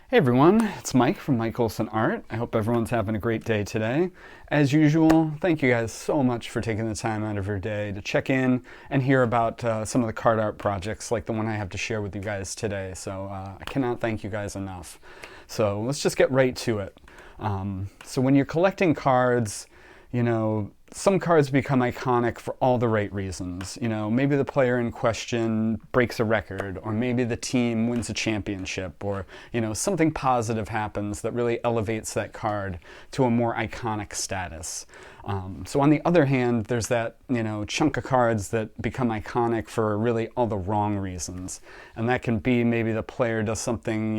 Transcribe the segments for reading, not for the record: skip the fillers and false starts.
Hey everyone, it's Mike from Mike Olson Art. I hope everyone's having a great day today. As usual, thank you guys so much for taking the time out of your day to check in and hear about some of the card art projects like the one I have to share with you guys today. So I cannot thank you guys enough. So let's just get right to it. So when you're collecting cards, some cards become iconic for all the right reasons. Maybe the player in question breaks a record, or maybe the team wins a championship, or, something positive happens that really elevates that card to a more iconic status. So on the other hand, there's that, chunk of cards that become iconic for really all the wrong reasons. And that can be maybe the player does something,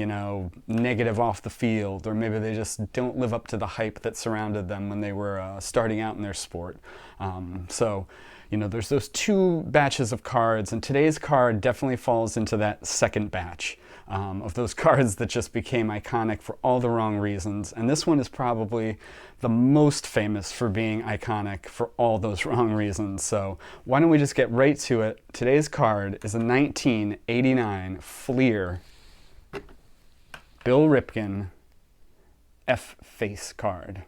negative off the field, or maybe they just don't live up to the hype that surrounded them when they were starting out in their sport. There's those two batches of cards, and today's card definitely falls into that second batch of those cards that just became iconic for all the wrong reasons. And this one is probably the most famous for being iconic for all those wrong reasons. So why don't we just get right to it? Today's card is a 1989 Fleer Bill Ripken F-Face card.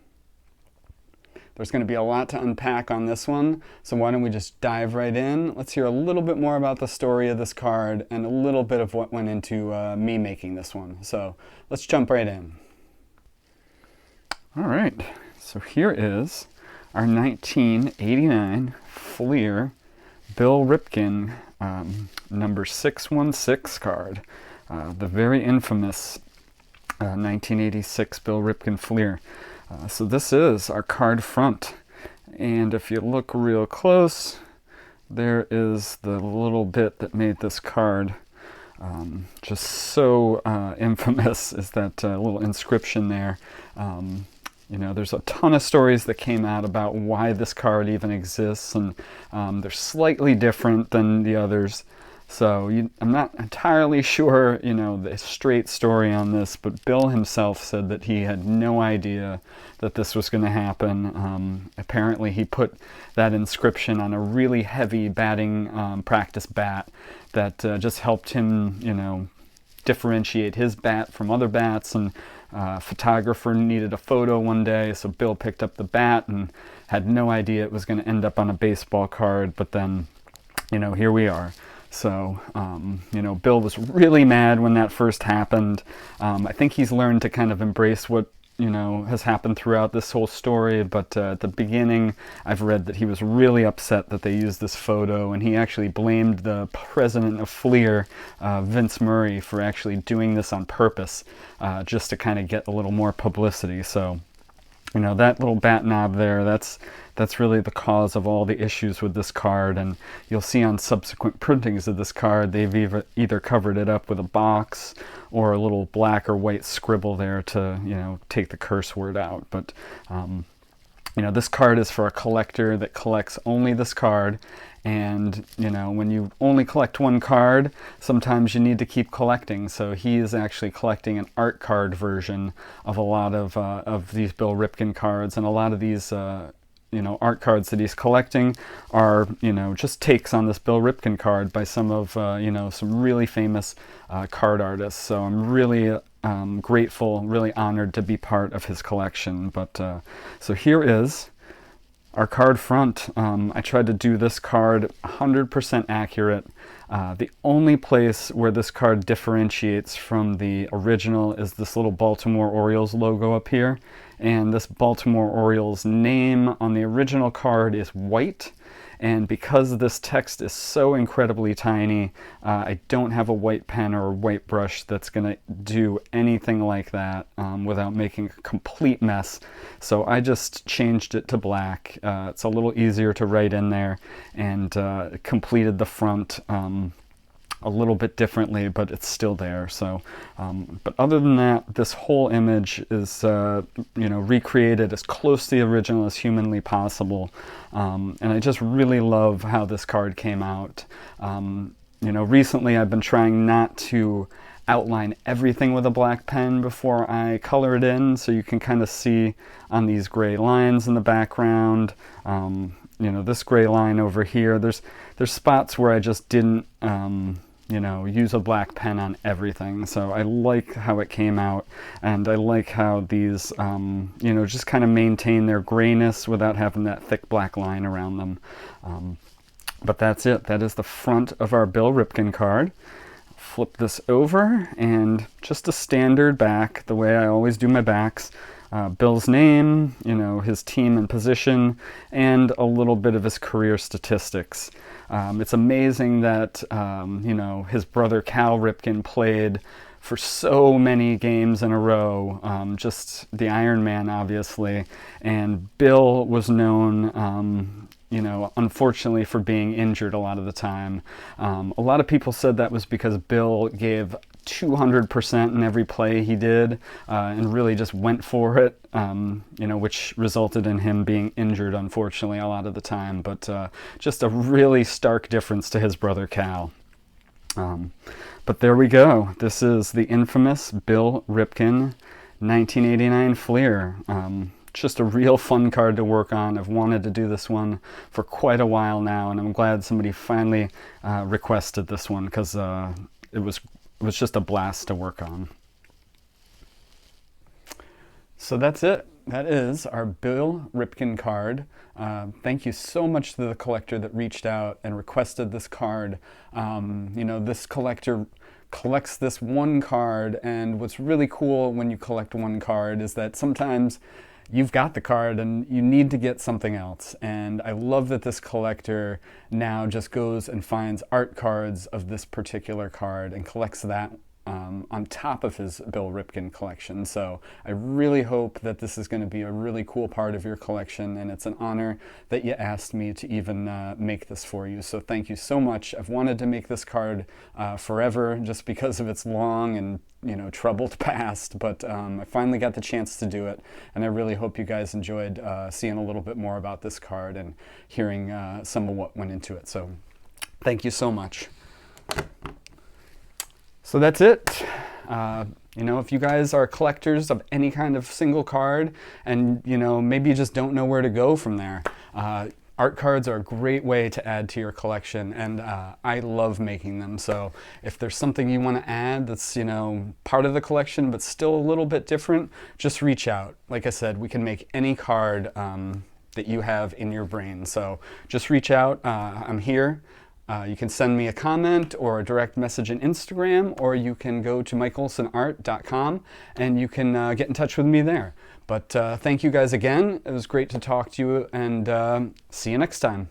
There's going to be a lot to unpack on this one, so why don't we just dive right in. Let's hear a little bit more about the story of this card and a little bit of what went into me making this one. So let's jump right in. All right, so here is our 1989 Fleer Bill Ripken number 616 card, the very infamous 1986 Bill Ripken Fleer. So this is our card front, and if you look real close, there is the little bit that made this card just so infamous, is that little inscription there. There's a ton of stories that came out about why this card even exists, and they're slightly different than the others. So I'm not entirely sure, the straight story on this, but Bill himself said that he had no idea that this was going to happen. Apparently he put that inscription on a really heavy batting practice bat that just helped him, differentiate his bat from other bats. And a photographer needed a photo one day, so Bill picked up the bat and had no idea it was going to end up on a baseball card, but then, here we are. So, Bill was really mad when that first happened. I think he's learned to kind of embrace what, has happened throughout this whole story. But at the beginning, I've read that he was really upset that they used this photo, and he actually blamed the president of Fleer, Vince Murray, for actually doing this on purpose, just to kind of get a little more publicity. So, that little bat knob there, that's really the cause of all the issues with this card. And you'll see on subsequent printings of this card, they've either covered it up with a box or a little black or white scribble there to, take the curse word out. But, this card is for a collector that collects only this card. And, when you only collect one card, sometimes you need to keep collecting. So he is actually collecting an art card version of a lot of these Bill Ripken cards. And a lot of these, art cards that he's collecting are, just takes on this Bill Ripken card by some of, some really famous card artists. So I'm really grateful, really honored to be part of his collection. But so here is our card front. I tried to do this card 100% accurate. The only place where this card differentiates from the original is this little Baltimore Orioles logo up here. And this Baltimore Orioles name on the original card is white. And because this text is so incredibly tiny, I don't have a white pen or a white brush that's going to do anything like that without making a complete mess. So I just changed it to black. It's a little easier to write in there, and completed the front a little bit differently, but it's still there. So, but other than that, this whole image is, recreated as close to the original as humanly possible. And I just really love how this card came out. Recently I've been trying not to outline everything with a black pen before I color it in, so you can kind of see on these gray lines in the background, this gray line over here, there's spots where I just didn't you know, use a black pen on everything. So I like how it came out, and I like how these, you know, just kind of maintain their grayness without having that thick black line around them. But that's it. That is the front of our Bill Ripken card. Flip this over, and just a standard back, the way I always do my backs. Bill's name, you know, his team and position, and a little bit of his career statistics. It's amazing that, you know, his brother Carrol Ripken played for so many games in a row, just the Iron Man, obviously, and Bill was known, you know, unfortunately for being injured a lot of the time. A lot of people said that was because Bill gave 200% in every play he did, and really just went for it, you know, which resulted in him being injured, unfortunately, a lot of the time. But just a really stark difference to his brother Cal. But there we go. This is the infamous Bill Ripken 1989 Fleer. Just a real fun card to work on. I've wanted to do this one for quite a while now, and I'm glad somebody finally requested this one, because it was just a blast to work on. So that's it. That is our Bill Ripken card. Thank you so much to the collector that reached out and requested this card. You know, this collector collects this one card, and what's really cool when you collect one card is that sometimes you've got the card and you need to get something else. And I love that this collector now just goes and finds art cards of this particular card and collects that on top of his Bill Ripken collection. So I really hope that this is going to be a really cool part of your collection, and it's an honor that you asked me to even make this for you. So thank you so much. I've wanted to make this card forever, just because of its long and, you know, troubled past, but I finally got the chance to do it, and I really hope you guys enjoyed seeing a little bit more about this card and hearing some of what went into it. So thank you so much. So that's it. You know, if you guys are collectors of any kind of single card, and, you know, maybe you just don't know where to go from there, art cards are a great way to add to your collection, and I love making them. So if there's something you want to add that's, you know, part of the collection but still a little bit different, just reach out. Like I said, we can make any card that you have in your brain. So just reach out. I'm here. You can send me a comment or a direct message on Instagram, or you can go to mikeolsonart.com and you can get in touch with me there. But thank you guys again. It was great to talk to you, and see you next time.